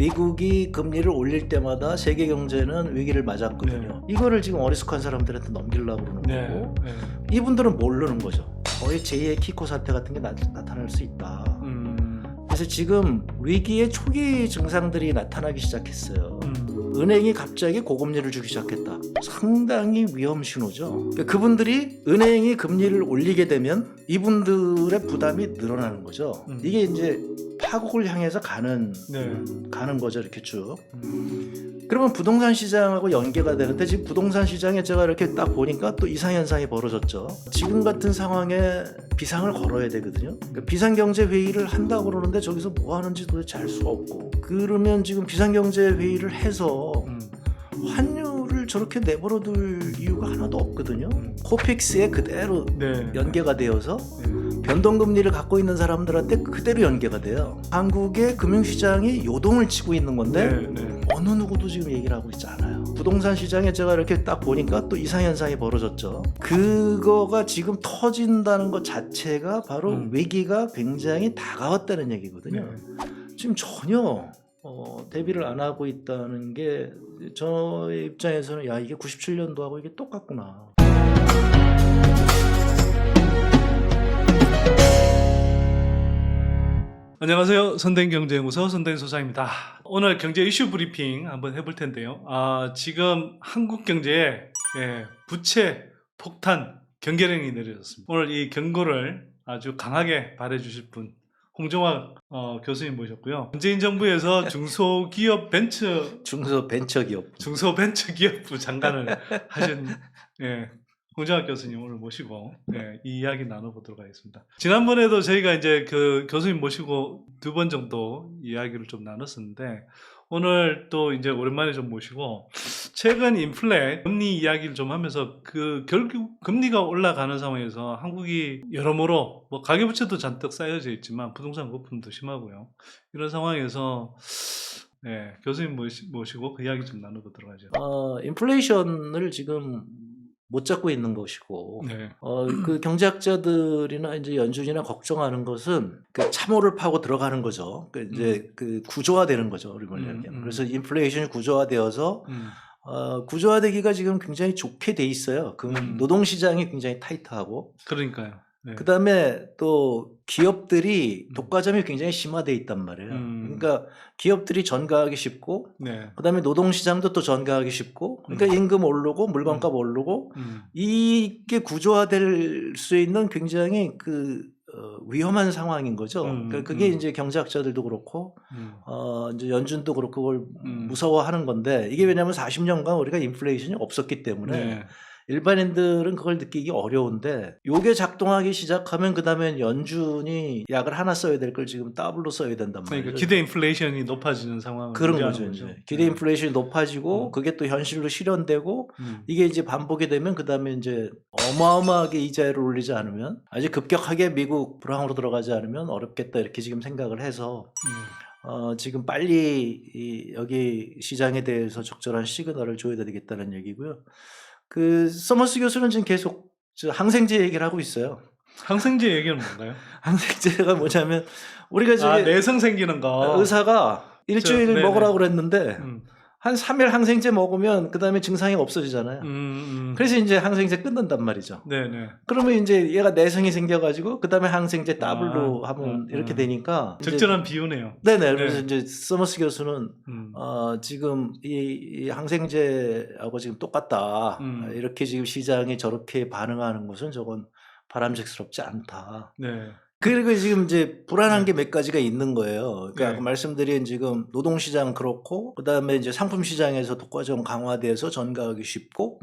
미국이 금리를 올릴 때마다 세계 경제는 위기를 맞았거든요. 이거를 지금 어리숙한 사람들한테 넘기려고 그러는 거고 이분들은 모르는 거죠. 거의 제2의 키코 사태 같은 게 나타날 수 있다. 그래서 지금 위기의 초기 증상들이 나타나기 시작했어요. 은행이 갑자기 고금리를 주기 시작했다. 상당히 위험 신호죠. 그러니까 그분들이 은행이 금리를 올리게 되면 이분들의 부담이 늘어나는 거죠. 이게 이제 파국을 향해서 가는 거죠. 이렇게 쭉. 그러면 부동산 시장하고 연계가 되는데 지금 부동산 시장에 제가 이렇게 딱 보니까 또 이상현상이 벌어졌죠. 지금 같은 상황에 비상을 걸어야 되거든요. 그러니까 비상경제회의를 한다고 그러는데 저기서 뭐 하는지 도대체 알 수가 없고, 그러면 지금 비상경제회의를 해서 환율을 저렇게 내버려둘 이유가 하나도 없거든요. 코픽스에 그대로 연계가 되어서 변동금리를 갖고 있는 사람들한테 그대로 연계가 돼요. 한국의 금융시장이 요동을 치고 있는 건데 어느 누구도 지금 얘기를 하고 있지 않아요. 부동산 시장에 제가 이렇게 딱 보니까 또 이상현상이 벌어졌죠. 그거가 지금 터진다는 것 자체가 바로 위기가 굉장히 다가왔다는 얘기거든요. 지금 전혀 대비를 안 하고 있다는 게 저의 입장에서는 야, 이게 97년도하고 이게 똑같구나. 안녕하세요. 선den경제연구소 선den소장입니다. 오늘 경제 이슈 브리핑 한번 해볼 텐데요. 지금 한국 경제에 부채 폭탄 경계령이 내려졌습니다. 오늘 이 경고를 아주 강하게 발해주실 분 홍정학 교수님 모셨고요. 문재인 정부에서 중소벤처기업부 장관을 하신 홍정학 교수님 오늘 모시고 이 이야기 나눠보도록 하겠습니다. 지난번에도 저희가 이제 그 교수님 모시고 2번 정도 이야기를 좀 나눴었는데 오늘 또 이제 오랜만에 좀 모시고 최근 인플레 금리 이야기를 좀 하면서 그 결국 금리가 올라가는 상황에서 한국이 여러모로 뭐 가계부채도 잔뜩 쌓여져 있지만 부동산 거품도 심하고요. 이런 상황에서 교수님 모시고 그 이야기 좀 나눠보도록 하죠. 인플레이션을 지금 못 잡고 있는 것이고, 그 경제학자들이나 이제 연준이나 걱정하는 것은 그 참호를 파고 들어가는 거죠. 그 이제 그 구조화되는 거죠. 우리 말로 얘기하면. 그래서 인플레이션이 구조화되어서 구조화되기가 지금 굉장히 좋게 돼 있어요. 그 노동시장이 굉장히 타이트하고. 그러니까요. 그 다음에 또 기업들이 독과점이 굉장히 심화되어 있단 말이에요. 그러니까 기업들이 전가하기 쉽고, 그 다음에 노동시장도 또 전가하기 쉽고, 그러니까 임금 오르고 물건값 오르고, 이게 구조화될 수 있는 굉장히 위험한 상황인 거죠. 그러니까 그게 이제 경제학자들도 그렇고, 이제 연준도 그렇고 그걸 무서워하는 건데, 이게 왜냐하면 40년간 우리가 인플레이션이 없었기 때문에 일반인들은 그걸 느끼기 어려운데, 요게 작동하기 시작하면 그 다음엔 연준이 약을 하나 써야 될 걸 지금 더블로 써야 된단 말이죠. 그러니까 기대 인플레이션이 높아지는 상황을 그런 거죠. 이제 기대 인플레이션이 높아지고 그게 또 현실로 실현되고 이게 이제 반복이 되면 그 다음에 이제 어마어마하게 이자를 올리지 않으면, 아주 급격하게 미국 불황으로 들어가지 않으면 어렵겠다 이렇게 지금 생각을 해서 지금 빨리 여기 시장에 대해서 적절한 시그널을 줘야 되겠다는 얘기고요. 그 서머스 교수는 지금 계속 항생제 얘기를 하고 있어요. 항생제 얘기는 뭔가요? 항생제가 뭐냐면 우리가 지금 내성 생기는 거 의사가 일주일 먹으라고 그랬는데 한 3일 항생제 먹으면 그 다음에 증상이 없어지잖아요. 그래서 이제 항생제 끊는단 말이죠. 그러면 이제 얘가 내성이 생겨가지고 그 다음에 항생제 더블로 하면 이렇게 되니까 적절한 비유네요. 그래서 이제 서머스 교수는 지금 이 항생제하고 지금 똑같다. 이렇게 지금 시장이 저렇게 반응하는 것은 저건 바람직스럽지 않다. 그리고 지금 이제 불안한 게 몇 가지가 있는 거예요. 그러니까 아까 말씀드린 지금 노동시장 그렇고, 그 다음에 이제 상품시장에서 독과점 강화돼서 전가하기 쉽고,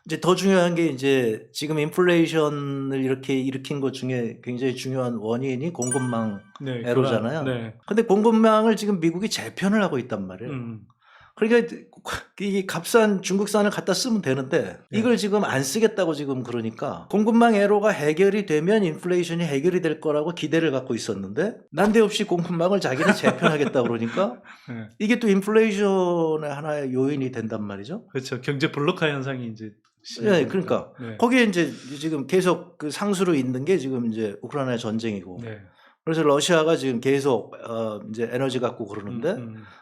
이제 더 중요한 게 이제 지금 인플레이션을 이렇게 일으킨 것 중에 굉장히 중요한 원인이 공급망 애로잖아요. 근데 공급망을 지금 미국이 재편을 하고 있단 말이에요. 그러니까 이 값싼 중국산을 갖다 쓰면 되는데 이걸 지금 안 쓰겠다고 지금 그러니까 공급망 애로가 해결이 되면 인플레이션이 해결이 될 거라고 기대를 갖고 있었는데 난데없이 공급망을 자기는 재편하겠다 그러니까 이게 또 인플레이션의 하나의 요인이 된단 말이죠. 그렇죠. 경제 블록화 현상이 이제 그러니까 거기에 이제 지금 계속 그 상수로 있는 게 지금 이제 우크라이나 전쟁이고 그래서 러시아가 지금 계속 이제 에너지 갖고 그러는데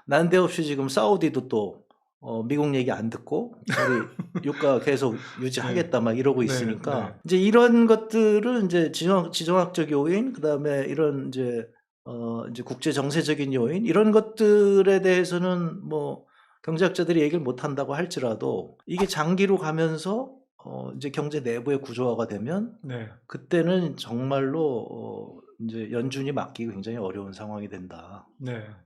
난데없이 지금 사우디도 또 미국 얘기 안 듣고 우리 유가 계속 유지하겠다 막 이러고 있으니까 이제 이런 것들은 이제 지정학적 요인 그다음에 이런 이제 국제 정세적인 요인 이런 것들에 대해서는 뭐 경제학자들이 얘기를 못 한다고 할지라도 이게 장기로 가면서 이제 경제 내부의 구조화가 되면 그때는 정말로 이제 연준이 맡기기 굉장히 어려운 상황이 된다.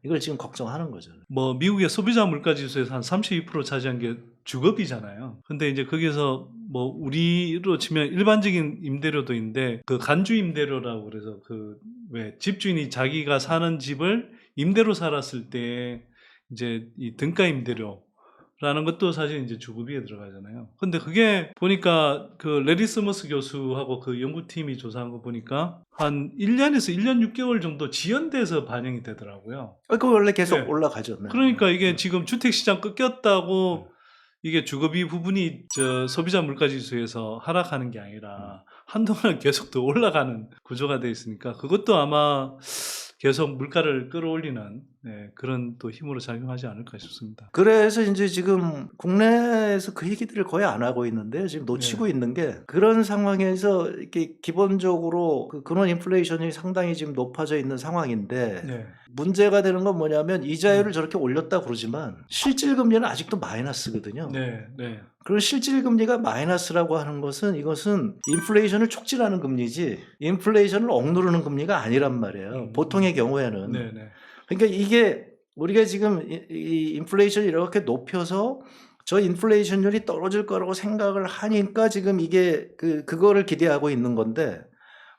이걸 지금 걱정하는 거죠. 뭐 미국의 소비자 물가 지수에서 한 32% 차지한 게 주거비잖아요. 근데 이제 거기서 뭐 우리로 치면 일반적인 임대료도인데 그 간주 임대료라고 그래서 그 왜 집주인이 자기가 사는 집을 임대로 살았을 때 이제 이 등가 임대료라는 것도 사실 이제 주거비에 들어가잖아요. 근데 그게 보니까 그 레리 스머스 교수하고 그 연구팀이 조사한 거 보니까 한 1년에서 1년 6개월 정도 지연돼서 반영이 되더라고요. 그 원래 계속 올라가죠. 그러니까 이게 지금 주택시장 꺾였다고 이게 주거비 부분이 저 소비자 물가지수에서 하락하는 게 아니라 한동안 계속 더 올라가는 구조가 돼 있으니까 그것도 아마 계속 물가를 끌어올리는 그런 또 힘으로 작용하지 않을까 싶습니다. 그래서 이제 지금 국내에서 그 얘기들을 거의 안 하고 있는데요. 지금 놓치고 있는 게 그런 상황에서 이렇게 기본적으로 그 근원 인플레이션이 상당히 지금 높아져 있는 상황인데 문제가 되는 건 뭐냐면 이자율을 저렇게 올렸다 그러지만 실질 금리는 아직도 마이너스거든요. 그런 실질 금리가 마이너스라고 하는 것은 이것은 인플레이션을 촉진하는 금리지 인플레이션을 억누르는 금리가 아니란 말이에요. 보통의 경우에는. 그러니까 이게 우리가 지금 이 인플레이션을 이렇게 높여서 저 인플레이션율이 떨어질 거라고 생각을 하니까 지금 이게 그거를 기대하고 있는 건데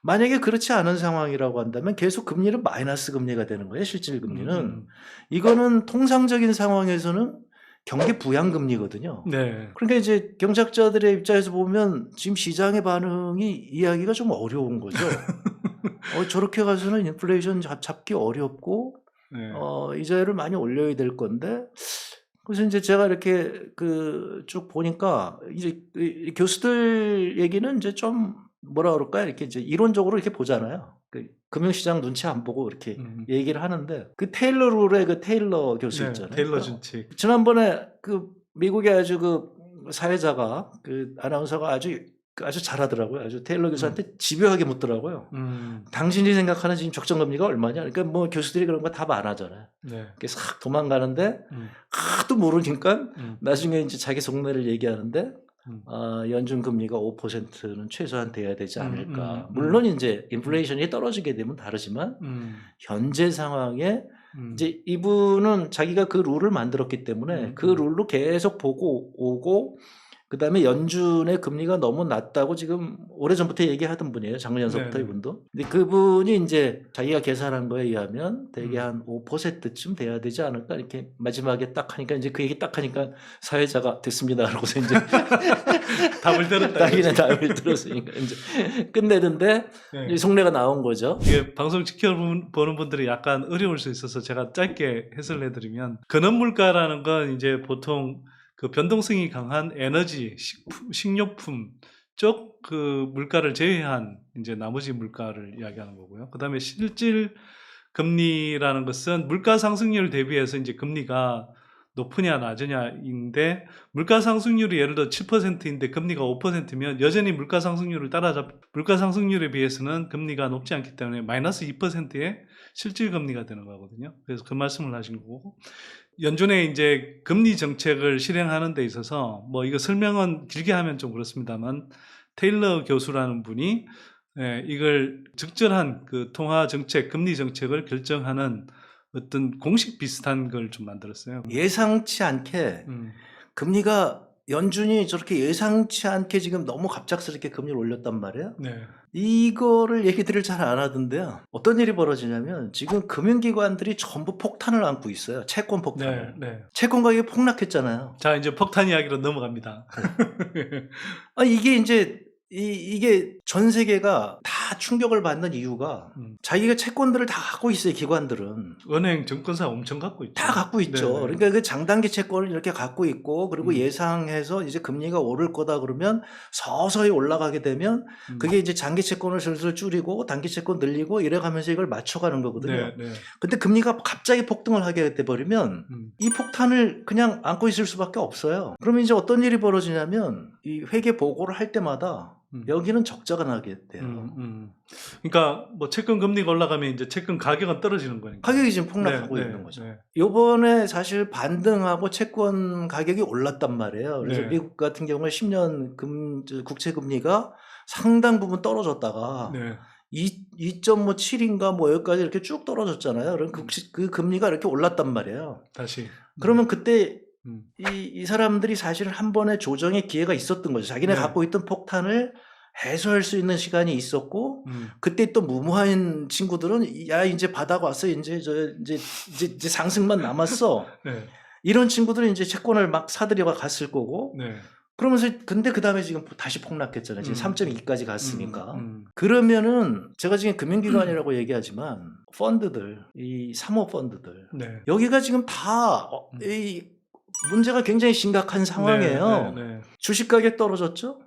만약에 그렇지 않은 상황이라고 한다면 계속 금리는 마이너스 금리가 되는 거예요. 실질 금리는. 이거는 통상적인 상황에서는 경기 부양금리거든요. 그러니까 이제 경제학자들의 입장에서 보면 지금 시장의 반응이 이해하기가 좀 어려운 거죠. 저렇게 가서는 인플레이션 잡기 어렵고 이자율을 많이 올려야 될 건데 그래서 이제 제가 이렇게 쭉 보니까 이제 교수들 얘기는 이제 좀 뭐라 그럴까요? 이렇게 이제 이론적으로 이렇게 보잖아요. 금융시장 눈치 안 보고 이렇게 얘기를 하는데 그 테일러 룰의 그 테일러 교수 있잖아요. 테일러 준칙. 지난번에 그 미국의 아주 그 사회자가 그 아나운서가 아주 잘하더라고요. 아주 테일러 교수한테 집요하게 묻더라고요. 당신이 생각하는 지금 적정금리가 얼마냐? 그러니까 뭐 교수들이 그런 거 답 안 하잖아요. 이렇게 싹 도망가는데 하도 모르니까 나중에 이제 자기 속내를 얘기하는데 연준 금리가 5%는 최소한 돼야 되지 않을까. 물론 이제 인플레이션이 떨어지게 되면 다르지만 현재 상황에 이제 이분은 자기가 그 룰을 만들었기 때문에 그 룰로 계속 보고 오고 그다음에 연준의 금리가 너무 낮다고 지금 오래전부터 얘기하던 분이에요. 작년서부터 이분도. 근데 그분이 이제 자기가 계산한 거에 의하면 대개 한 5%쯤 돼야 되지 않을까 이렇게 마지막에 딱 하니까 이제 그 얘기 딱 하니까 사회자가 됐습니다. 그러고서 이제 답을 들었다. 자기는 답을 들었으니까 이제 끝내던데 이 속내가 나온 거죠. 이게 방송 지켜보는 분들이 약간 어려울 수 있어서 제가 짧게 해설을 해드리면 근원 물가라는 건 이제 보통 그 변동성이 강한 에너지, 식료품 쪽 그 물가를 제외한 이제 나머지 물가를 이야기하는 거고요. 그 다음에 실질 금리라는 것은 물가 상승률 대비해서 이제 금리가 높으냐 낮으냐인데 물가 상승률이 예를 들어 7%인데 금리가 5%면 여전히 물가 상승률을 물가 상승률에 비해서는 금리가 높지 않기 때문에 마이너스 2%의 실질 금리가 되는 거거든요. 그래서 그 말씀을 하신 거고 연준의 이제 금리 정책을 실행하는 데 있어서 뭐 이거 설명은 길게 하면 좀 그렇습니다만 테일러 교수라는 분이 이걸 적절한 그 통화 정책, 금리 정책을 결정하는 어떤 공식 비슷한 걸 좀 만들었어요. 예상치 않게 금리가 연준이 저렇게 예상치 않게 지금 너무 갑작스럽게 금리를 올렸단 말이에요. 이거를 얘기들을 잘 안 하던데요. 어떤 일이 벌어지냐면 지금 금융기관들이 전부 폭탄을 안고 있어요. 채권 폭탄을. 채권 가격이 폭락했잖아요. 자, 이제 폭탄 이야기로 넘어갑니다. 이게 이제 이게 전 세계가 다 충격을 받는 이유가 자기가 채권들을 다 갖고 있어요. 기관들은 은행, 증권사 엄청 갖고 있죠. 다 갖고 있죠. 네네. 그러니까 그 장단기 채권을 이렇게 갖고 있고 그리고 음. 예상해서 이제 금리가 오를 거다 그러면 서서히 올라가게 되면 그게 이제 장기 채권을 슬슬 줄이고 단기 채권 늘리고 이래가면서 이걸 맞춰가는 거거든요. 네, 네. 근데 금리가 갑자기 폭등을 하게 돼버리면 이 폭탄을 그냥 안고 있을 수밖에 없어요. 그러면 이제 어떤 일이 벌어지냐면 이 회계 보고를 할 때마다 여기는 적자가 나게 돼요. 그러니까 뭐 채권 금리가 올라가면 이제 채권 가격은 떨어지는 거니까. 가격이 지금 폭락하고 네, 있는 네, 거죠. 네. 요번에 사실 반등하고 채권 가격이 올랐단 말이에요. 그래서 네. 미국 같은 경우에 10년 국채 금리가 상당 부분 떨어졌다가 네. 2.7인가 뭐 여기까지 이렇게 쭉 떨어졌잖아요. 그럼 그 금리가 이렇게 올랐단 말이에요. 다시. 그러면 그때 이 사람들이 사실은 한 번의 조정의 기회가 있었던 거죠. 자기네 네. 갖고 있던 폭탄을 해소할 수 있는 시간이 있었고 그때 또 무모한 친구들은 야 이제 바닥 왔어 이제 상승만 남았어. 네. 이런 친구들은 이제 채권을 막 사들여가 갔을 거고 네. 그러면서 근데 그 다음에 지금 다시 폭락했잖아요. 지금 3.2까지 갔으니까. 그러면은 제가 지금 금융기관이라고 얘기하지만 펀드들, 이 사모펀드들 네. 여기가 지금 다 이 문제가 굉장히 심각한 상황이에요. 네, 네, 네. 주식 가격 떨어졌죠?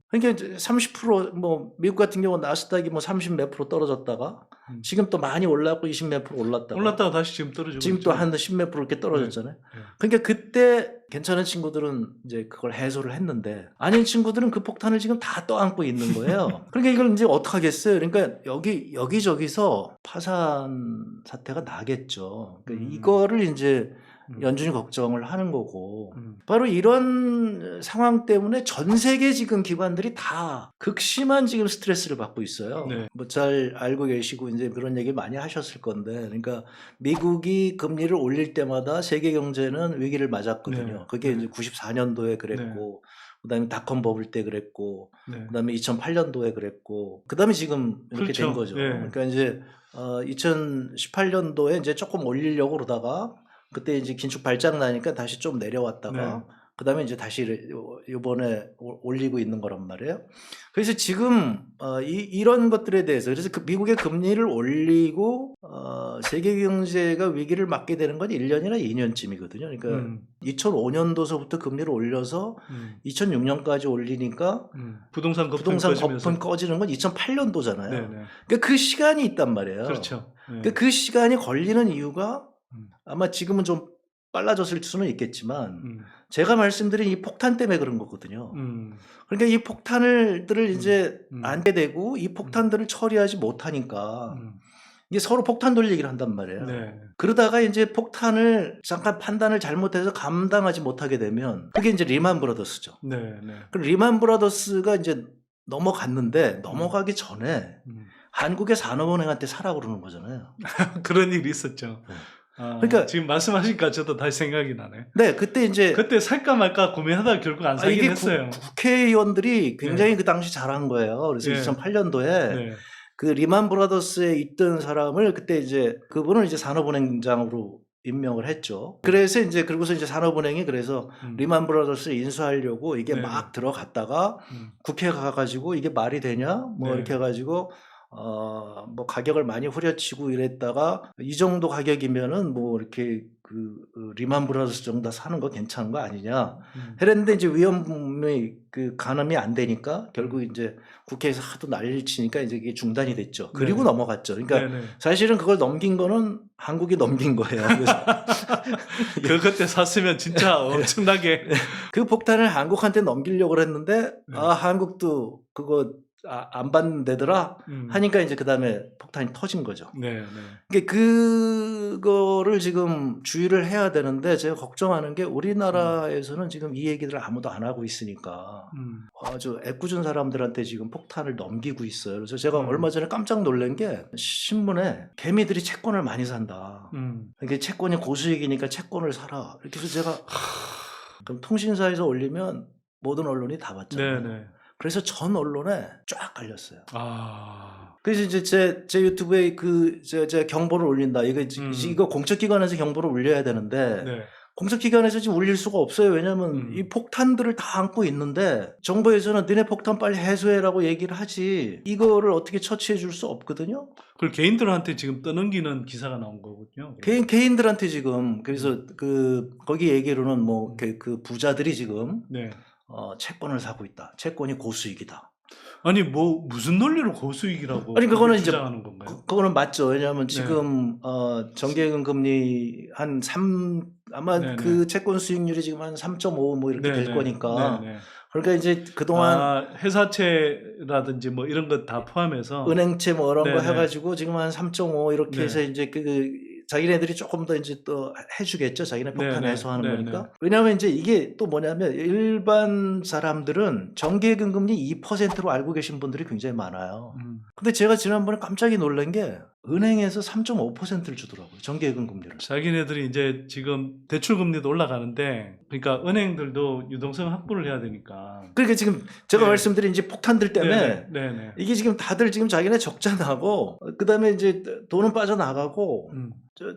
그러니까 이제 30% 미국 같은 경우 나스닥이 30 몇 프로 떨어졌다가 지금 또 많이 올랐고 20 몇 프로 올랐다가 다시 지금 떨어지고 지금 또 한 10 몇 프로 이렇게 떨어졌잖아요. 네. 그러니까 그때 괜찮은 친구들은 이제 그걸 해소를 했는데 아닌 친구들은 그 폭탄을 지금 다 떠안고 있는 거예요. 그러니까 이걸 이제 어떻게 하겠어요? 그러니까 여기저기서 파산 사태가 나겠죠. 그러니까 이거를 이제 연준이 걱정을 하는 거고 바로 이런 상황 때문에 전 세계 지금 기관들이 다 극심한 지금 스트레스를 받고 있어요. 네. 뭐 잘 알고 계시고 이제 그런 얘기 많이 하셨을 건데 그러니까 미국이 금리를 올릴 때마다 세계 경제는 위기를 맞았거든요. 네. 그게 이제 94년도에 그랬고 그다음에 닷컴 버블 때 그랬고 네. 그다음에 2008년도에 그랬고 그다음에 지금 이렇게 그렇죠. 된 거죠. 네. 그러니까 이제 2018년도에 이제 조금 올리려고 그러다가 그때 이제 긴축 발작 나니까 다시 좀 내려왔다가 그다음에 이제 다시 이번에 올리고 있는 거란 말이에요. 그래서 지금 이런 것들에 대해서 그래서 그 미국의 금리를 올리고 세계 경제가 위기를 맞게 되는 건 1년이나 2년쯤이거든요. 그러니까 2005년도서부터 금리를 올려서 2006년까지 올리니까 부동산 거품 꺼지는 건 2008년도잖아요. 그러니까 그 시간이 있단 말이에요. 그렇죠. 그러니까 그 시간이 걸리는 이유가 아마 지금은 좀 빨라졌을 수는 있겠지만 제가 말씀드린 이 폭탄 때문에 그런 거거든요. 그러니까 이 폭탄들을 이제 안게 되고 이 폭탄들을 처리하지 못하니까 이게 서로 폭탄 돌리기를 한단 말이에요. 네. 그러다가 이제 폭탄을 잠깐 판단을 잘못해서 감당하지 못하게 되면 그게 이제 리만 브라더스죠. 그 리만 브라더스가 이제 넘어갔는데 넘어가기 전에 한국의 산업은행한테 사라고 그러는 거잖아요. 그런 일이 있었죠. 그러니까 지금 말씀하시니까 저도 다시 생각이 나네. 네, 그때 이제 그때 살까 말까 고민하다가 결국 안 사긴 했어요. 국회의원들이 굉장히 그 당시 잘한 거예요. 그래서 2008년도에 그 리만 브라더스에 있던 사람을 그때 이제 그분을 이제 산업은행장으로 임명을 했죠. 그래서 이제 그러고서 이제 산업은행이 그래서 리만 브라더스를 인수하려고 이게 막 들어갔다가 국회에 가가지고 이게 말이 되냐 뭐 이렇게 해가지고 뭐 가격을 많이 후려치고 이랬다가 이 정도 가격이면은 뭐 이렇게 그 리만 브라더스 정도 사는 거 괜찮은 거 아니냐 했는데 이제 위험이 그 가늠이 안 되니까 결국 이제 국회에서 하도 난리를 치니까 이제 이게 중단이 됐죠. 그리고 넘어갔죠. 그러니까 사실은 그걸 넘긴 거는 한국이 넘긴 거예요. 그래서 그때 샀으면 진짜 엄청나게 그 폭탄을 한국한테 넘기려고 했는데 한국도 그거 안 받는데더라 하니까 이제 그 다음에 폭탄이 터진 거죠. 그러니까 그거를 지금 주의를 해야 되는데 제가 걱정하는 게 우리나라에서는 지금 이 얘기들을 아무도 안 하고 있으니까 아주 애꿎은 사람들한테 지금 폭탄을 넘기고 있어요. 그래서 제가 얼마 전에 깜짝 놀란 게 신문에 개미들이 채권을 많이 산다. 이게 채권이 고수익이니까 채권을 사라. 이렇게 해서 제가 그럼 통신사에서 올리면 모든 언론이 다 봤잖아요. 그래서 전 언론에 쫙 깔렸어요. 그래서 이제 제 유튜브에 제가 경보를 올린다. 이거 공적기관에서 경보를 올려야 되는데 공적기관에서 지금 올릴 수가 없어요. 왜냐하면 이 폭탄들을 다 안고 있는데 정부에서는 너네 폭탄 빨리 해소해라고 얘기를 하지 이거를 어떻게 처치해 줄 수 없거든요. 그걸 개인들한테 지금 떠넘기는 기사가 나온 거군요. 개인들한테 지금 그래서 거기 얘기로는 뭐 그 부자들이 지금 네. 채권을 사고 있다. 채권이 고수익이다. 아니 뭐 무슨 논리로 고수익이라고 아니 그거는 이제 주장하는 건가요? 그거는 맞죠. 왜냐하면 네. 지금 정기예금 금리 한 3 아마 네네. 그 채권 수익률이 지금 한 3.5 뭐 이렇게 될 네네. 거니까. 네네. 그러니까 이제 그동안 회사채라든지 뭐 이런 것 다 포함해서 은행채 뭐 이런 거 네네. 해가지고 지금 한 3.5 이렇게 네. 해서 이제 자기네들이 조금 더 이제 또 해주겠죠. 자기네 폭탄 네네. 해소하는 네네. 거니까. 왜냐하면 이제 이게 또 뭐냐면 일반 사람들은 정기예금 금리 2%로 알고 계신 분들이 굉장히 많아요. 근데 제가 지난번에 깜짝이 놀란 게 은행에서 3.5%를 주더라고요. 정기예금 금리를. 자기네들이 이제 지금 대출 금리도 올라가는데 그러니까 은행들도 유동성 확보를 해야 되니까. 그러니까 지금 제가 네. 말씀드린 이제 폭탄들 때문에 네네. 이게 지금 다들 지금 자기네 적자 나고 그다음에 이제 돈은 빠져나가고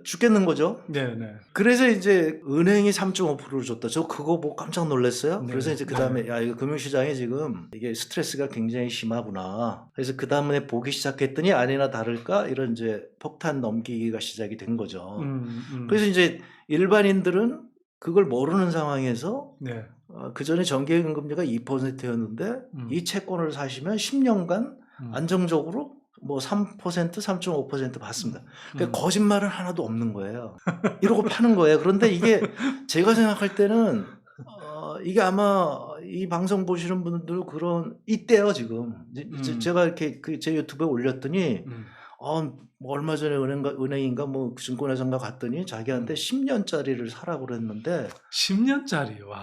죽겠는 거죠. 네네. 그래서 이제 은행이 3.5%를 줬다. 저 그거 보고 깜짝 놀랐어요. 네. 그래서 이제 그다음에 야 이거 금융시장에 지금 이게 스트레스가 굉장히 심하구나. 그래서 그다음에 보기 시작했더니 아니나 다를까 이런 이제 폭탄 넘기기가 시작이 된 거죠. 그래서 이제 일반인들은 그걸 모르는 상황에서 네. 그 전에 정기예금 금리가 2%였는데 이 채권을 사시면 10년간 안정적으로 뭐 3%, 3.5% 받습니다. 그러니까 거짓말은 하나도 없는 거예요. 이러고 파는 거예요. 그런데 이게 제가 생각할 때는 이게 아마 이 방송 보시는 분들 있대요 지금. 제가 이렇게 제 유튜브에 올렸더니 뭐 얼마 전에 은행인가 뭐 증권회사인가 갔더니 자기한테 10년짜리를 사라고 그랬는데 10년짜리 와.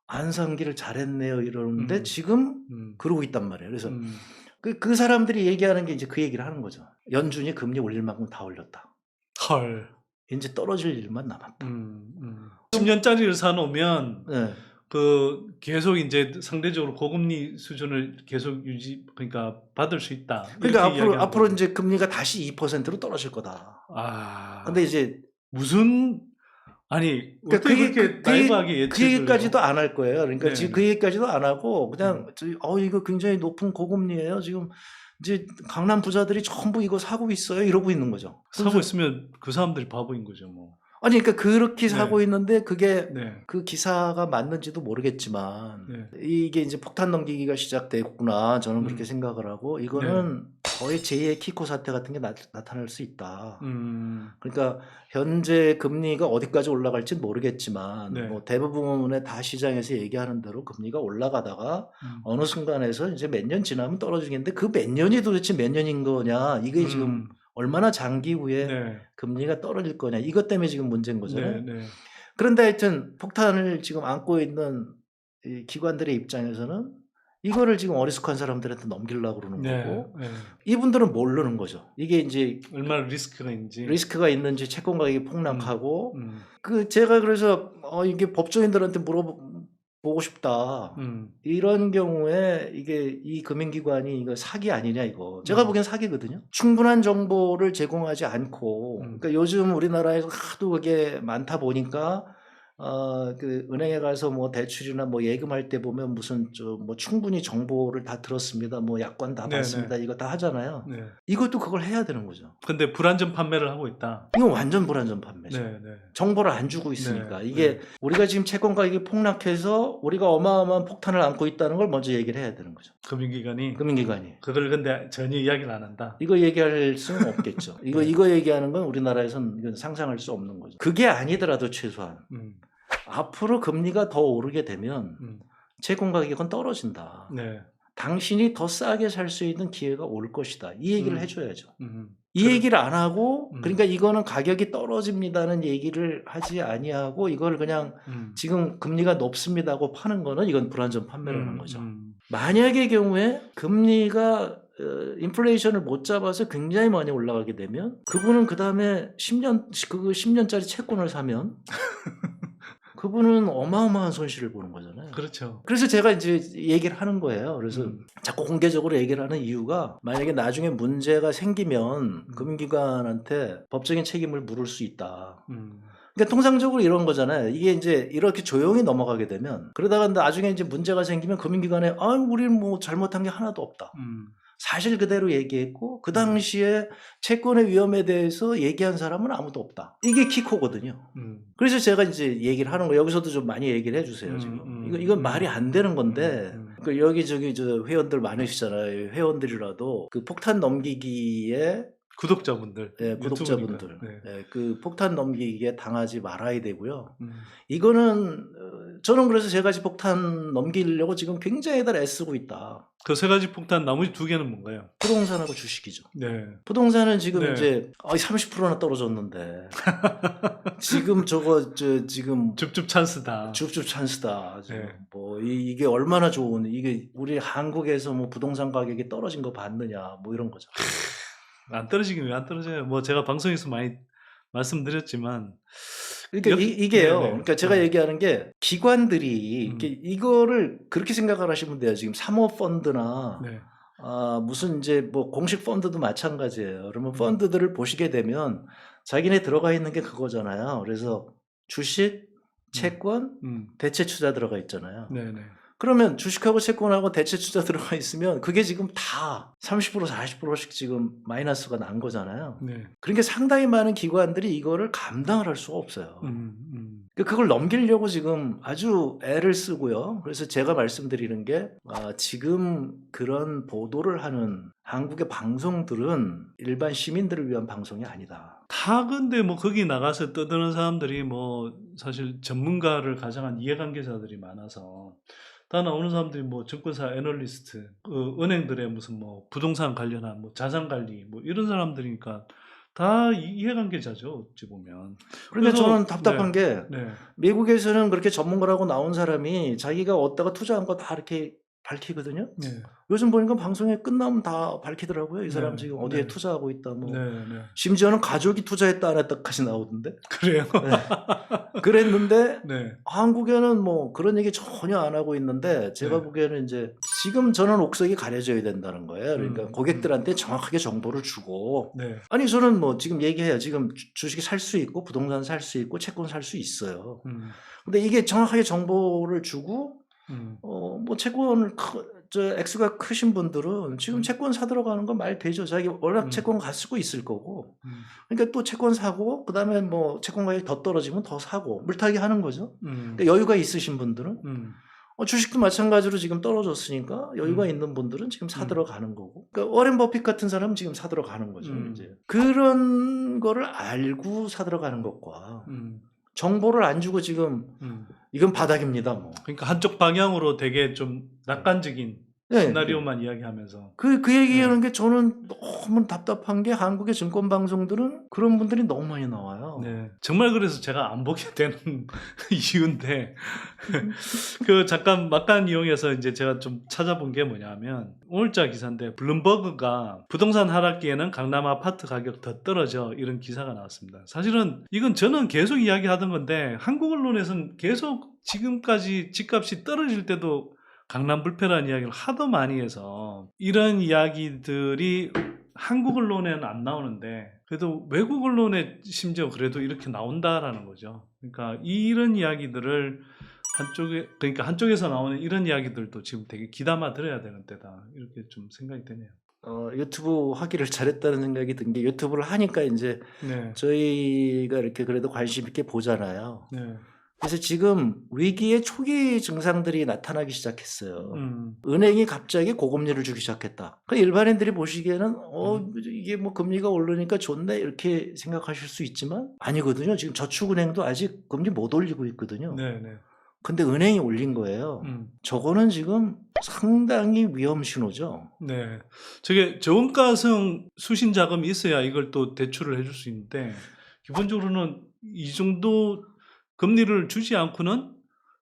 안상기를 잘했네요 이러는데 지금 그러고 있단 말이에요. 그래서 그 사람들이 얘기하는 게 이제 그 얘기를 하는 거죠. 연준이 금리 올릴 만큼 다 올렸다. 헐. 이제 떨어질 일만 남았다. 10년짜리를 사놓으면 네. 계속 이제 상대적으로 고금리 수준을 계속 그러니까 받을 수 있다. 그러니까 앞으로 이제 금리가 다시 2%로 떨어질 거다. 근데 이제 무슨 아니 어떻게 그렇게 나이브하게 예측을 그 얘기까지도 안 할 거예요. 그러니까 네. 지금 그 얘기까지도 안 하고 그냥 이거 굉장히 높은 고금리예요. 지금 이제 강남 부자들이 전부 이거 사고 있어요. 이러고 있는 거죠. 사고 있으면 그 사람들이 바보인 거죠, 뭐. 아니 그러니까 그렇게 사고 네. 있는데 그게 네. 그 기사가 맞는지도 모르겠지만 네. 이게 이제 폭탄 넘기기가 시작됐구나. 저는 그렇게 생각을 하고 이거는 거의 제2의 키코 사태 같은 게 나타날 수 있다. 그러니까 현재 금리가 어디까지 올라갈지 모르겠지만 네. 뭐 대부분의 다 시장에서 얘기하는 대로 금리가 올라가다가 어느 순간에서 이제 몇 년 지나면 떨어지겠는데 그 몇 년이 도대체 몇 년인 거냐 이게 지금 얼마나 장기 후에 네. 금리가 떨어질 거냐 이것 때문에 지금 문제인 거잖아요. 네. 그런데 하여튼 폭탄을 지금 안고 있는 이 기관들의 입장에서는 이거를 지금 어리숙한 사람들한테 넘기려고 그러는 거고 이분들은 모르는 거죠. 이게 이제 얼마나 리스크가 있는지 채권 가격이 폭락하고 제가 그래서 이게 법조인들한테 물어보고 싶다. 이런 경우에 이게 이 금융기관이 이거 사기 아니냐 이거. 제가 보기엔 사기거든요. 충분한 정보를 제공하지 않고 그러니까 요즘 우리나라에서 하도 그게 많다 보니까 은행에 가서 뭐 대출이나 뭐 예금할 때 보면 무슨 뭐 충분히 정보를 다 들었습니다. 뭐 약관 다 봤습니다. 이거 다 하잖아요. 이것도 그걸 해야 되는 거죠. 근데 불안전 판매를 하고 있다. 이건 완전 불안전 판매죠. 정보를 안 주고 있으니까. 이게 우리가 지금 채권 가격이 폭락해서 우리가 어마어마한 폭탄을 안고 있다는 걸 먼저 얘기를 해야 되는 거죠. 금융기관이. 그걸 근데 전혀 이야기를 안 한다. 이거 얘기할 수는 없겠죠. 이거 얘기하는 건 우리나라에서는 이건 상상할 수 없는 거죠. 그게 아니더라도 최소한 앞으로 금리가 더 오르게 되면 채권 가격은 떨어진다. 당신이 더 싸게 살 수 있는 기회가 올 것이다. 이 얘기를 해줘야죠. 이 얘기를 안 하고 그러니까 이거는 가격이 떨어집니다는 얘기를 하지 아니하고 이걸 그냥 지금 금리가 높습니다 하고 파는 거는 이건 불안전 판매라는 거죠. 만약의 경우에 금리가 인플레이션을 못 잡아서 굉장히 많이 올라가게 되면 그분은 그 다음에 10년짜리 채권을 사면 그분은 어마어마한 손실을 보는 거잖아요. 그렇죠. 그래서 제가 이제 얘기를 하는 거예요. 그래서 자꾸 공개적으로 얘기를 하는 이유가 만약에 나중에 문제가 생기면 금융기관한테 법적인 책임을 물을 수 있다. 그러니까 통상적으로 이런 거잖아요. 이게 이제 이렇게 조용히 넘어가게 되면 그러다가 나중에 이제 문제가 생기면 금융기관에 우리는 뭐 잘못한 게 하나도 없다. 사실 그대로 얘기했고 그 당시에 채권의 위험에 대해서 얘기한 사람은 아무도 없다. 이게 키코거든요. 그래서 제가 이제 얘기를 하는 거예요. 여기서도 좀 많이 얘기를 해주세요. 지금 이건 말이 안 되는 건데 그 여기저기 저 회원들 많으시잖아요. 회원들이라도 그 폭탄 넘기기에 구독자분들, 예, 구독자분들, 유튜브니까. 네. 예, 그 폭탄 넘기기에 당하지 말아야 되고요. 이거는 저는 그래서 세 가지 폭탄 넘기려고 지금 굉장히 애쓰고 있다. 그 세 가지 폭탄 나머지 두 개는 뭔가요? 부동산하고 주식이죠. 네. 부동산은 지금 네. 이제 30%나 떨어졌는데 지금 지금 줍줍 찬스다. 줍줍 찬스다. 지금 네. 뭐 이게 얼마나 좋은 이게 우리 한국에서 뭐 부동산 가격이 떨어진 거 봤느냐 뭐 이런 거죠. 안 떨어지긴 왜 안 떨어져요? 뭐 제가 방송에서 많이 말씀드렸지만 그러니까 이게요. 네네. 그러니까 제가 얘기하는 게 기관들이 이거를 그렇게 생각을 하시면 돼요. 지금 사모펀드나 네. 무슨 이제 뭐 공식 펀드도 마찬가지예요. 그러면 펀드들을 보시게 되면 자기네 들어가 있는 게 그거잖아요. 그래서 주식, 채권, 대체 투자 들어가 있잖아요. 네네. 그러면 주식하고 채권하고 대체 투자 들어가 있으면 그게 지금 다 30% 40%씩 지금 마이너스가 난 거잖아요. 네. 그러니까 상당히 많은 기관들이 이거를 감당을 할 수가 없어요. 그걸 넘기려고 지금 아주 애를 쓰고요. 그래서 제가 말씀드리는 게 지금 그런 보도를 하는 한국의 방송들은 일반 시민들을 위한 방송이 아니다. 다 근데 뭐 거기 나가서 떠드는 사람들이 뭐 사실 전문가를 가장한 이해관계자들이 많아서 다 나오는 사람들이 뭐 증권사 애널리스트, 은행들의 무슨 뭐 부동산 관련한 뭐 자산 관리 뭐 이런 사람들이니까 다 이해관계자죠, 어찌 보면. 그러니까 그래서 저는 답답한 게 네. 미국에서는 그렇게 전문가라고 나온 사람이 자기가 어디다가 투자한 거 다 이렇게 밝히거든요. 네. 요즘 보니까 방송에 끝나면 다 밝히더라고요. 이 사람 네. 지금 어디에 네. 투자하고 있다. 뭐 네. 네. 심지어는 가족이 투자했다 안 했다까지 나오던데. 그래요. 네. 그랬는데 네. 한국에는 뭐 그런 얘기 전혀 안 하고 있는데 제가 네. 보기에는 이제 지금 저는 옥석이 가려져야 된다는 거예요. 그러니까 고객들한테 정확하게 정보를 주고 네. 아니 저는 뭐 지금 얘기해요. 지금 주식이 살 수 있고 부동산 살 수 있고 채권 살 수 있어요. 근데 이게 정확하게 정보를 주고 뭐 채권을 액수가 크신 분들은 지금 채권 사들어 가는 건 말 되죠. 자기 워낙 채권 가지고 있을 거고. 그러니까 또 채권 사고 그다음에 뭐 채권 가격이 더 떨어지면 더 사고 물타기 하는 거죠. 그러니까 여유가 있으신 분들은 주식도 마찬가지로 지금 떨어졌으니까 여유가 있는 분들은 지금 사들어 가는 거고. 그러니까 워렌 버핏 같은 사람은 지금 사들어 가는 거죠. 이제 그런 거를 알고 사들어 가는 것과 정보를 안 주고 지금 이건 바닥입니다. 뭐. 그러니까 한쪽 방향으로 되게 좀 낙관적인 네, 시나리오만 이야기하면서 그 얘기하는 게 저는 너무 답답한 게 한국의 증권 방송들은 그런 분들이 너무 많이 나와요. 네, 정말 그래서 제가 안 보게 되는 이유인데 그 잠깐 막간 이용해서 이제 제가 좀 찾아본 게 뭐냐면 오늘자 기사인데 블룸버그가 부동산 하락기에는 강남 아파트 가격 더 떨어져 이런 기사가 나왔습니다. 사실은 이건 저는 계속 이야기하던 건데 한국 언론에서는 계속 지금까지 집값이 떨어질 때도 강남 불패라는 이야기를 하도 많이 해서 이런 이야기들이 한국 언론에는 안 나오는데 그래도 외국 언론에 심지어 그래도 이렇게 나온다라는 거죠. 그러니까 이런 이야기들을 한쪽에서 나오는 이런 이야기들도 지금 되게 귀담아 들어야 되는 때다 이렇게 좀 생각이 되네요. 유튜브 하기를 잘했다는 생각이 든 게 유튜브를 하니까 이제 네. 저희가 이렇게 그래도 관심 있게 보잖아요. 네. 그래서 지금 위기의 초기 증상들이 나타나기 시작했어요. 은행이 갑자기 고금리를 주기 시작했다. 그러니까 일반인들이 보시기에는 이게 뭐 금리가 오르니까 좋네 이렇게 생각하실 수 있지만 아니거든요. 지금 저축은행도 아직 금리 못 올리고 있거든요. 네, 네. 근데 은행이 올린 거예요. 저거는 지금 상당히 위험 신호죠. 네. 저게 저원가성 수신 자금이 있어야 이걸 또 대출을 해줄 수 있는데 기본적으로는 이 정도 금리를 주지 않고는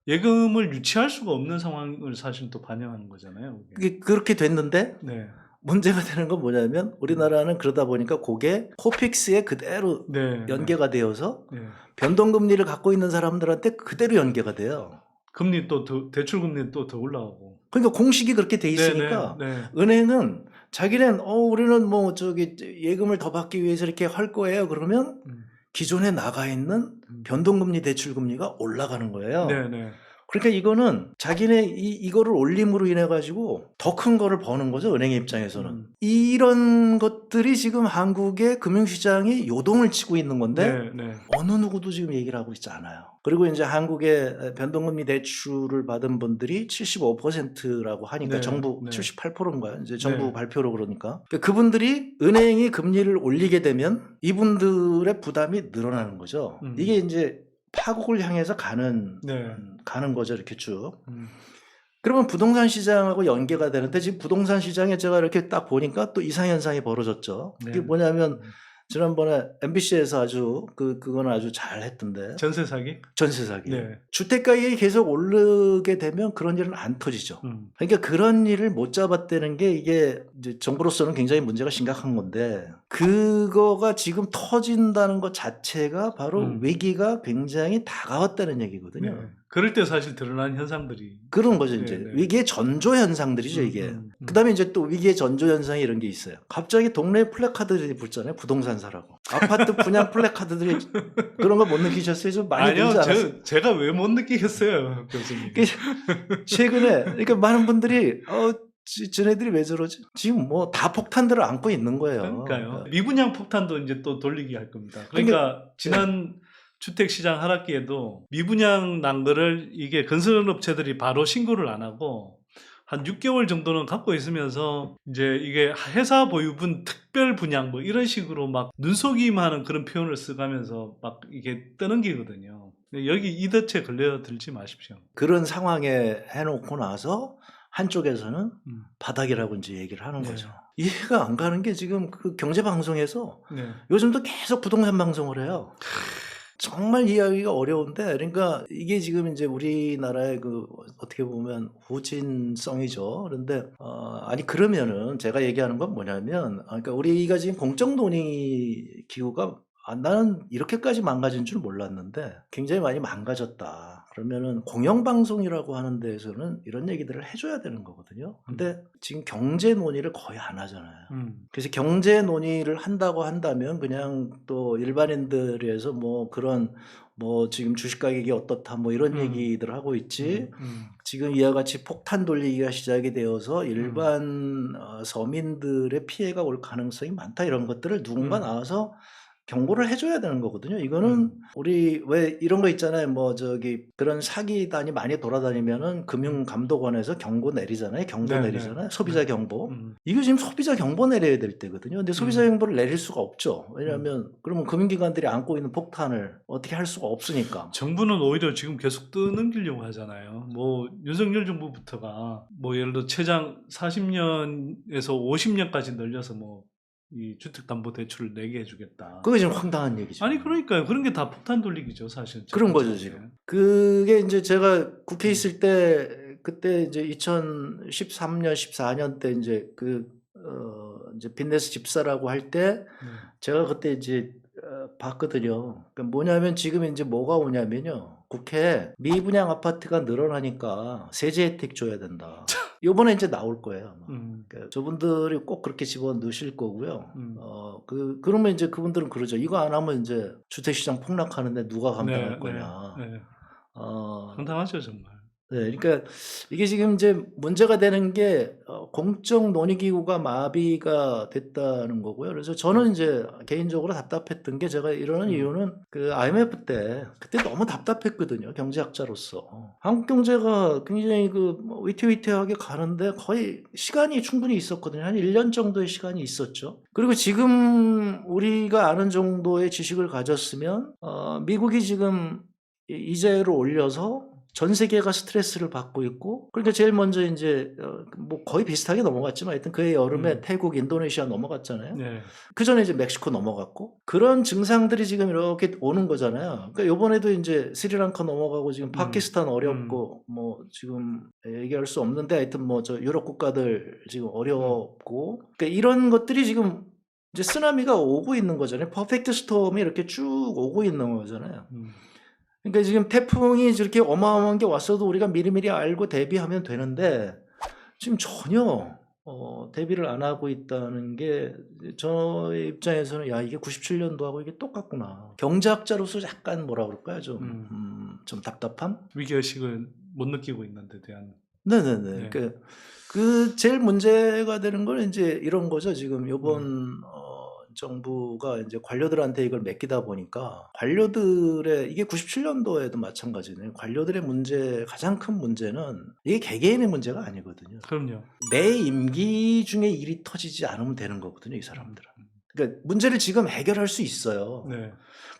예금을 유치할 수가 없는 상황을 사실 또 반영하는 거잖아요. 그게 그렇게 됐는데 네. 문제가 되는 건 뭐냐면 우리나라는 그러다 보니까 그게 코픽스에 그대로 네. 연계가 되어서 네. 변동금리를 갖고 있는 사람들한테 그대로 연계가 돼요. 금리 대출 금리 또 더 올라가고. 그러니까 공식이 그렇게 돼 있으니까 네. 은행은 자기는 우리는 뭐 예금을 더 받기 위해서 이렇게 할 거예요. 그러면 기존에 나가 있는 변동금리 대출금리가 올라가는 거예요. 네네. 그러니까 이거는 자기네 이거를 올림으로 인해 가지고 더 큰 거를 버는 거죠, 은행의 입장에서는. 이런 것들이 지금 한국의 금융시장이 요동을 치고 있는 건데 네. 어느 누구도 지금 얘기를 하고 있지 않아요. 그리고 이제 한국의 변동금리 대출을 받은 분들이 75%라고 하니까 네, 정부 네. 78%인가요? 이제 정부 네. 발표로 그러니까 그분들이 은행이 금리를 올리게 되면 이분들의 부담이 늘어나는 거죠. 이게 이제 파국을 향해서 가는 거죠, 이렇게 쭉. 그러면 부동산 시장하고 연계가 되는데 지금 부동산 시장에 제가 이렇게 딱 보니까 또 이상현상이 벌어졌죠. 그게 뭐냐면 지난번에 MBC에서 아주 그거는 아주 잘 했던데. 전세 사기? 전세 사기. 네. 주택 가격이 계속 오르게 되면 그런 일은 안 터지죠. 그러니까 그런 일을 못 잡았다는 게 이게 이제 정부로서는 굉장히 문제가 심각한 건데 그거가 지금 터진다는 것 자체가 바로 위기가 굉장히 다가왔다는 얘기거든요. 네. 그럴 때 사실 드러난 현상들이 그런 거죠, 이제. 네. 위기의 전조 현상들이죠, 이게. 그다음에 이제 또 위기의 전조 현상이 이런 게 있어요. 갑자기 동네에 플래카드들이 붙잖아요, 부동산 사라고. 아파트 분양 플래카드들이 그런 거 못 느끼셨어요? 좀 많이 아니요, 늘지 않았어요? 제가 왜 못 느끼겠어요, 교수님. 최근에 그러니까 많은 분들이 쟤네들이 왜 저러지? 지금 뭐 다 폭탄들을 안고 있는 거예요. 그러니까요. 미분양 폭탄도 이제 또 돌리기 할 겁니다. 그러니까 지난 주택 시장 하락기에도 미분양 난 거를 이게 건설업체들이 바로 신고를 안 하고 한 6개월 정도는 갖고 있으면서 이제 이게 회사 보유분 특별 분양 뭐 이런 식으로 막 눈속임하는 그런 표현을 써가면서 막 이게 뜨는 게거든요. 여기 이 덫에 걸려들지 마십시오. 그런 상황에 해놓고 나서 한쪽에서는 바닥이라고 이제 얘기를 하는 거죠. 이해가 안 가는 게 지금 그 경제방송에서 요즘도 계속 부동산 방송을 해요. 정말 이해하기가 어려운데, 그러니까 이게 지금 이제 우리나라의 그 어떻게 보면 후진성이죠. 그런데 아니 그러면은 제가 얘기하는 건 뭐냐면, 그러니까 우리가 지금 공적 논의 기구가 나는 이렇게까지 망가진 줄 몰랐는데 굉장히 많이 망가졌다. 그러면은 공영방송이라고 하는 데에서는 이런 얘기들을 해줘야 되는 거거든요. 근데 지금 경제 논의를 거의 안 하잖아요. 그래서 경제 논의를 한다고 한다면 그냥 또 일반인들에서 뭐 그런 뭐 지금 주식 가격이 어떻다 뭐 이런 얘기들 하고 있지. 지금 이와 같이 폭탄 돌리기가 시작이 되어서 일반 서민들의 피해가 올 가능성이 많다 이런 것들을 누군가 나와서 경고를 해줘야 되는 거거든요. 이거는 우리 왜 이런 거 있잖아요. 뭐 저기 그런 사기단이 많이 돌아다니면은 금융감독원에서 경고 내리잖아요. 경보 내리잖아요. 소비자 경보. 이거 지금 소비자 경보 내려야 될 때거든요. 근데 소비자 경보를 내릴 수가 없죠. 왜냐하면 그러면 금융기관들이 안고 있는 폭탄을 어떻게 할 수가 없으니까. 정부는 오히려 지금 계속 떠넘기려고 하잖아요. 뭐 윤석열 정부부터가 뭐 예를 들어 최장 40년에서 50년까지 늘려서 뭐 이 주택담보대출을 내게 해주겠다. 그게 지금 황당한 얘기죠. 아니 그러니까요. 그런 게 다 폭탄 돌리기죠, 사실. 그런 거죠 지금. 그게 이제 제가 국회에 있을 때 그때 이제 2013년, 14년 때 이제 이제 빈네스 집사라고 할 때 제가 그때 이제 봤거든요. 그러니까 뭐냐면 지금 이제 뭐가 오냐면요. 국회에 미분양 아파트가 늘어나니까 세제 혜택 줘야 된다. 요번에 이제 나올 거예요. 그러니까 저분들이 꼭 그렇게 집어넣으실 거고요. 그러면 이제 그분들은 그러죠. 이거 안 하면 이제 주택시장 폭락하는데 누가 감당할 거냐. 황당하죠, 정말. 네, 그러니까 이게 지금 이제 문제가 되는 게 공적 논의기구가 마비가 됐다는 거고요. 그래서 저는 이제 개인적으로 답답했던 게 제가 이러는 이유는 그 IMF 때 그때 너무 답답했거든요. 경제학자로서. 한국 경제가 굉장히 그 위태위태하게 가는데 거의 시간이 충분히 있었거든요. 한 1년 정도의 시간이 있었죠. 그리고 지금 우리가 아는 정도의 지식을 가졌으면 미국이 지금 이자율을 올려서 전 세계가 스트레스를 받고 있고, 그러니까 제일 먼저 이제 뭐 거의 비슷하게 넘어갔지만 하여튼 그해 여름에 태국, 인도네시아 넘어갔잖아요. 그 전에 이제 멕시코 넘어갔고, 그런 증상들이 지금 이렇게 오는 거잖아요. 그러니까 이번에도 이제 스리랑카 넘어가고 지금 파키스탄 어렵고 뭐 지금 얘기할 수 없는데 하여튼 뭐 저 유럽 국가들 지금 어렵고, 그러니까 이런 것들이 지금 이제 쓰나미가 오고 있는 거잖아요. 퍼펙트 스톰이 이렇게 쭉 오고 있는 거잖아요. 그러니까 지금 태풍이 저렇게 어마어마한 게 왔어도 우리가 미리미리 알고 대비하면 되는데 지금 전혀 대비를 안 하고 있다는 게 저의 입장에서는 야 이게 97년도하고 이게 똑같구나. 경제학자로서 약간 뭐라 그럴까요? 좀 답답함? 위기의식을 못 느끼고 있는 데 대한. 네네네. 네. 그 제일 문제가 되는 건 이제 이런 거죠. 지금 요번 정부가 이제 관료들한테 이걸 맡기다 보니까 관료들의 이게 97년도에도 마찬가지네요. 관료들의 가장 큰 문제는 이게 개개인의 문제가 아니거든요. 그럼요. 내 임기 중에 일이 터지지 않으면 되는 거거든요, 이 사람들은. 그러니까 문제를 지금 해결할 수 있어요. 네.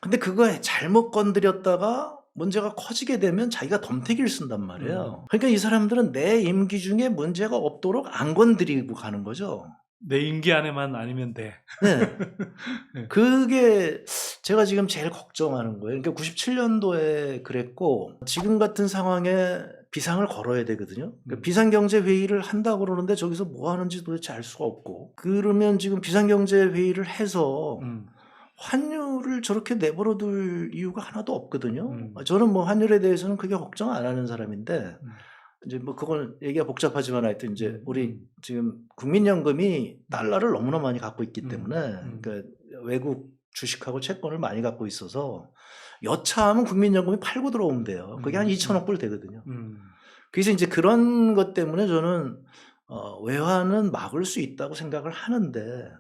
근데 그거 잘못 건드렸다가 문제가 커지게 되면 자기가 덤태기를 쓴단 말이에요. 그러니까 이 사람들은 내 임기 중에 문제가 없도록 안 건드리고 가는 거죠. 내 임기 안에만 아니면 돼. 네. 네. 그게 제가 지금 제일 걱정하는 거예요. 그러니까 97년도에 그랬고 지금 같은 상황에 비상을 걸어야 되거든요. 그러니까 비상경제회의를 한다고 그러는데 저기서 뭐 하는지 도대체 알 수가 없고 그러면 지금 비상경제회의를 해서 환율을 저렇게 내버려둘 이유가 하나도 없거든요. 저는 뭐 환율에 대해서는 크게 걱정 안 하는 사람인데 이제 뭐 그건 얘기가 복잡하지만 하여튼 이제 우리 지금 국민연금이 달러를 너무나 많이 갖고 있기 때문에 그러니까 외국 주식하고 채권을 많이 갖고 있어서 여차하면 국민연금이 팔고 들어오면 돼요. 그게 한 2천억 불 되거든요. 그래서 이제 그런 것 때문에 저는 외환은 막을 수 있다고 생각을 하는데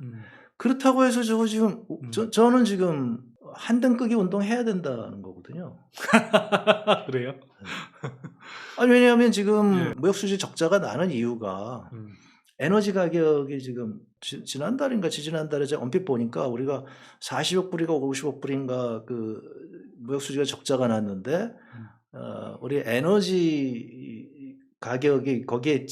그렇다고 해서 저는 지금 한등끄기 운동 해야 된다는 거거든요. 그래요? 아니 왜냐하면 지금 예. 무역수지 적자가 나는 이유가 에너지 가격이 지금 지난달인가 지지난달에 제가 얼핏 보니까 우리가 40억 불인가 50억 불인가 그 무역수지가 적자가 났는데 우리 에너지 가격이 거기에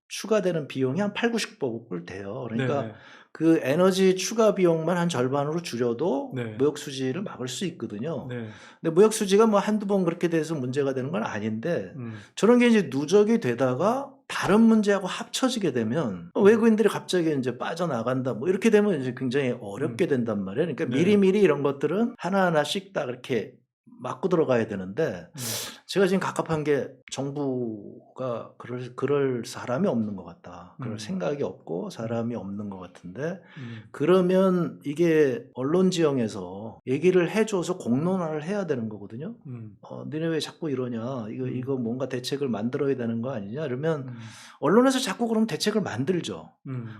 추가되는 비용이 한 8, 90억 불 돼요. 그러니까 네네. 그 에너지 추가 비용만 한 절반으로 줄여도 네. 무역 수지를 막을 수 있거든요. 네. 근데 무역 수지가 뭐 한두 번 그렇게 돼서 문제가 되는 건 아닌데 저런 게 이제 누적이 되다가 다른 문제하고 합쳐지게 되면 외국인들이 갑자기 이제 빠져나간다 뭐 이렇게 되면 이제 굉장히 어렵게 된단 말이에요. 그러니까 네. 미리미리 이런 것들은 하나하나씩 딱 이렇게 막고 들어가야 되는데 제가 지금 갑갑한 게 정부가 그럴 사람이 없는 것 같다. 그럴 생각이 없고 사람이 없는 것 같은데 그러면 이게 언론 지형에서 얘기를 해줘서 공론화를 해야 되는 거거든요. 너네 왜 자꾸 이러냐. 이거 뭔가 대책을 만들어야 되는 거 아니냐. 그러면 언론에서 자꾸 그럼 대책을 만들죠.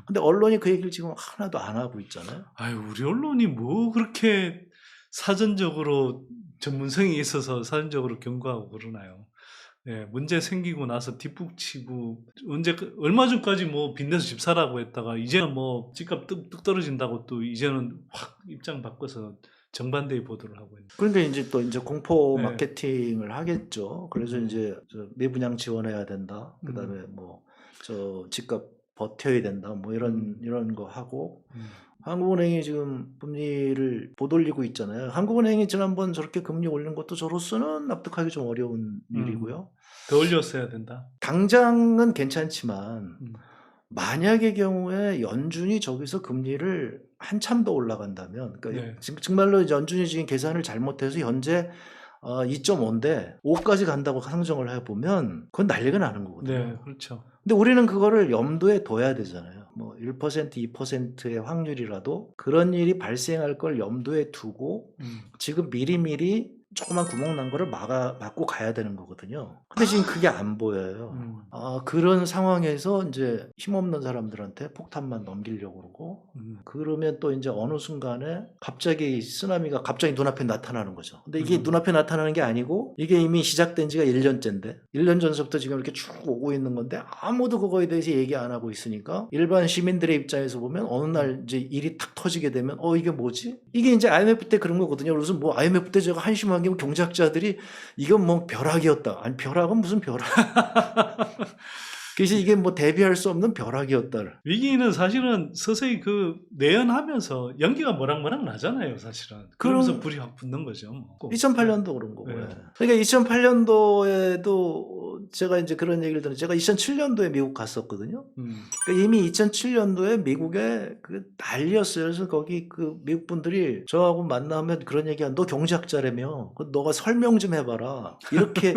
근데 언론이 그 얘기를 지금 하나도 안 하고 있잖아요. 아유, 우리 언론이 뭐 그렇게 사전적으로 전문성이 있어서 사전적으로 경고하고 그러나요? 예, 문제 생기고 나서 뒷북치고 얼마 전까지 뭐 빚내서 집 사라고 했다가 이제는 뭐 집값 뚝 떨어진다고 또 이제는 확 입장 바꿔서 정반대의 보도를 하고 있는. 그러니까 이제 공포 네. 마케팅을 하겠죠. 그래서 이제 내분양 지원해야 된다. 그다음에 뭐 저 집값 버텨야 된다. 뭐 이런 거 하고 한국은행이 지금 금리를 못 올리고 있잖아요. 한국은행이 지난번 저렇게 금리 올린 것도 저로서는 납득하기 좀 어려운 일이고요. 더 올렸어야 된다. 당장은 괜찮지만 만약의 경우에 연준이 저기서 금리를 한참 더 올라간다면 그러니까 네. 정말로 연준이 지금 계산을 잘못해서 현재 2.5인데 5까지 간다고 상정을 해보면 그건 난리가 나는 거거든요. 네, 그렇죠. 근데 우리는 그거를 염두에 둬야 되잖아요. 뭐 1%, 2%의 확률이라도 그런 일이 발생할 걸 염두에 두고 지금 미리미리 조그만 구멍 난 거를 막고 가야 되는 거거든요. 근데 지금 그게 안 보여요. 그런 상황에서 이제 힘없는 사람들한테 폭탄만 넘기려고 그러고 그러면 또 이제 어느 순간에 갑자기 쓰나미가 갑자기 눈앞에 나타나는 거죠. 근데 이게 눈앞에 나타나는 게 아니고 이게 이미 시작된 지가 1년째인데 1년 전서부터 지금 이렇게 쭉 오고 있는 건데 아무도 그거에 대해서 얘기 안 하고 있으니까 일반 시민들의 입장에서 보면 어느 날 이제 일이 탁 터지게 되면 이게 뭐지? 이게 이제 IMF 때 그런 거거든요. 그래서 뭐 IMF 때 제가 한심한 게 경제학자들이 이건 뭐 벼락이었다. 아니 벼락은 무슨 벼락? 그래서 이게 뭐 대비할 수 없는 벼락이었다. 위기는 사실은 서서히 그 내연하면서 연기가 모락모락 나잖아요, 사실은. 그러면서 불이 확 붙는 거죠. 뭐. 2008년도 그런 거고요. 네. 그러니까 2008년도에도 제가 이제 그런 얘기를 들은 제가 2007년도에 미국 갔었거든요. 음. 그러니까 이미 2007년도에 미국에 그 난리였어요. 그래서 거기 그 미국 분들이 저하고 만나면 그런 얘기야. 너 경제학자라며. 너가 설명 좀 해봐라. 이렇게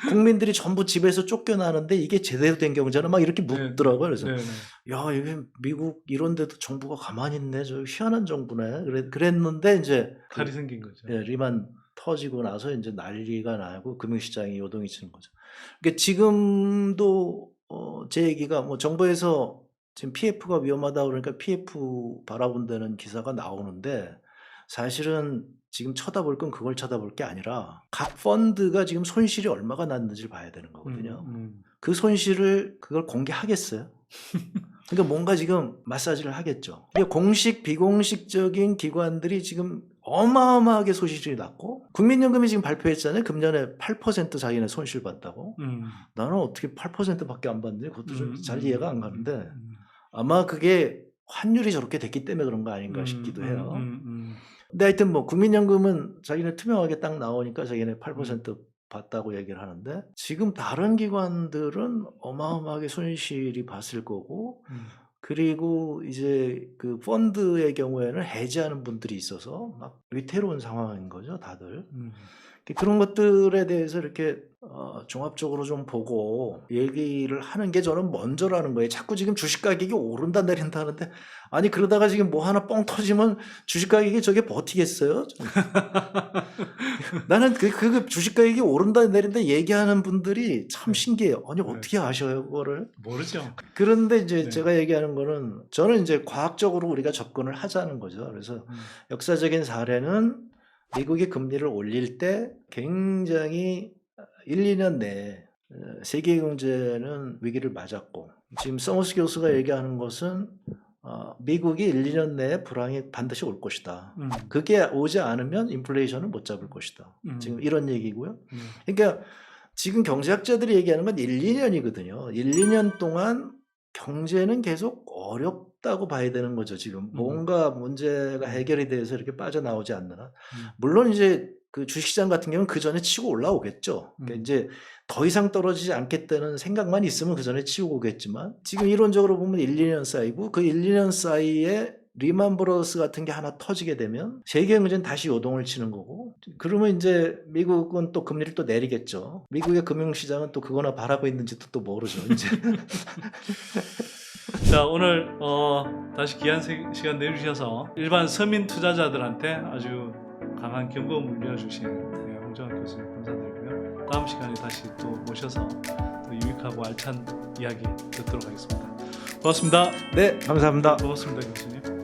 국민들이 전부 집에서 쫓겨나는데 이게 제대로 된 경제나 막 이렇게 묻더라고요. 그래서 네네. 야, 이게 미국 이런데도 정부가 가만히 있네. 저 희한한 정부네. 그랬는데 이제 탈이 생긴 거죠. 예, 리만 터지고 나서 이제 난리가 나고 금융시장이 요동치는 거죠. 그러니까 지금도 제 얘기가 뭐 정부에서 지금 PF가 위험하다 그러니까 PF 바라본다는 기사가 나오는데 사실은 지금 쳐다볼 건 그걸 쳐다볼 게 아니라 각 펀드가 지금 손실이 얼마가 났는지를 봐야 되는 거거든요. 그 손실을 그걸 공개하겠어요? 그러니까 뭔가 지금 마사지를 하겠죠. 공식 비공식적인 기관들이 지금 어마어마하게 손실이 났고 국민연금이 지금 발표했잖아요. 금년에 8% 자기네 손실 봤다고. 나는 어떻게 8%밖에 안 봤는지 그것도 좀 잘 이해가 안 가는데 아마 그게 환율이 저렇게 됐기 때문에 그런 거 아닌가 싶기도 해요. 근데 하여튼 뭐 국민연금은 자기네 투명하게 딱 나오니까 자기네 8% 봤다고 얘기를 하는데 지금 다른 기관들은 어마어마하게 손실이 봤을 거고 그리고 이제 그 펀드의 경우에는 해지하는 분들이 있어서 막 위태로운 상황인 거죠, 다들. 그런 것들에 대해서 이렇게 종합적으로 좀 보고 얘기를 하는 게 저는 먼저라는 거예요. 자꾸 지금 주식 가격이 오른다 내린다 하는데 아니 그러다가 지금 뭐 하나 뻥 터지면 주식 가격이 저게 버티겠어요? 나는 그 주식 가격이 오른다 내린다 얘기하는 분들이 참 신기해요. 아니 어떻게 아셔요 그거를? 모르죠. 그런데 이제 네. 제가 얘기하는 거는 저는 이제 과학적으로 우리가 접근을 하자는 거죠. 그래서 역사적인 사례는 미국이 금리를 올릴 때 굉장히 1, 2년 내에 세계 경제는 위기를 맞았고 지금 서머스 교수가 얘기하는 것은 미국이 1, 2년 내에 불황이 반드시 올 것이다. 그게 오지 않으면 인플레이션을 못 잡을 것이다. 지금 이런 얘기고요. 그러니까 지금 경제학자들이 얘기하는 건 1, 2년이거든요. 1, 2년 동안 경제는 계속 어렵다고 봐야 되는 거죠. 지금 뭔가 문제가 해결이 돼서 이렇게 빠져나오지 않나. 물론 이제 그 주식시장 같은 경우는 그 전에 치고 올라오겠죠. 그러니까 이제 더 이상 떨어지지 않겠다는 생각만 있으면 그 전에 치고 오겠지만 지금 이론적으로 보면 1, 2년 사이고 그 1, 2년 사이에 리만 브러더스 같은 게 하나 터지게 되면 세계 경제는 다시 요동을 치는 거고 그러면 이제 미국은 또 금리를 또 내리겠죠. 미국의 금융시장은 또 그거나 바라고 있는지도 또 모르죠. 이제. 자 오늘 다시 귀한 시간 내주셔서 일반 서민 투자자들한테 아주 강한 경고를 물려주신 홍정학 교수님 감사드리고요. 다음 시간에 다시 또 모셔서 또 유익하고 알찬 이야기 듣도록 하겠습니다. 고맙습니다. 네, 감사합니다. 고맙습니다, 교수님.